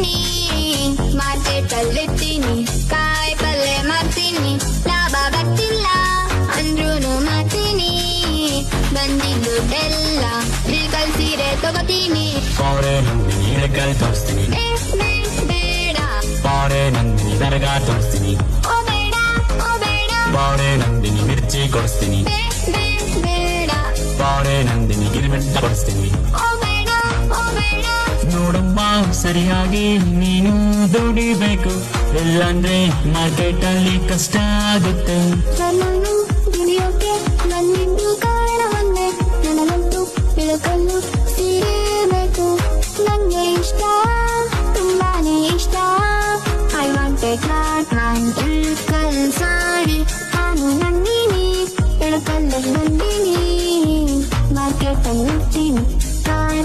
ಮಾಡ್ತೀನಿ, ಮಾರ್ಕೆಟ್ ಅಲ್ಲಿರ್ತೀನಿ, ಕಾಯಿ ಪಲ್ಲೆ ಮಾಡ್ತೀನಿ, ಲಾಭ ಬರ್ತಿಲ್ಲ ಅಂದ್ರೂನು ಮಾಡ್ತೀನಿ, ಬಂದಿದ್ದ ದುಡ್ಡೆಲ್ಲ ಬಿಲ್ಕಲ್ ಸೀರೆ ತಗೋತೀನಿ. ಪಾರೆ ನಂದಿನಿ ಇಳಕಲ್ ತೋರಿಸ್ತೀನಿ, ಬೇಡ ಪಾರೆ ನಂದಿನಿ ದರ್ಗ ತೋರಿಸ್ತೀನಿ, ಓ ಬೇಡ ಓ ಬೇಡ, ಪಾರೆ ನಂದಿನಿ ಮಿರ್ಚಿ ಕೊಡಿಸ್ತೀನಿ, ಬೇಡ ಪಾರೆ ನಂದಿನಿ ಗಿರಿಮೆಂಟ ಕೊಡಿಸ್ತೀನಿ. ಓ ಬೇಡ ಓ ಬೇಡ, ನೋಡಮ್ಮ ಸರಿಯಾಗಿ ನೀನು ದುಡಿಬೇಕು, ಇಲ್ಲಾಂದ್ರೆ ಮಾರ್ಕೆಟ್ ಅಲ್ಲಿ ಕಷ್ಟ ಆಗುತ್ತೆ.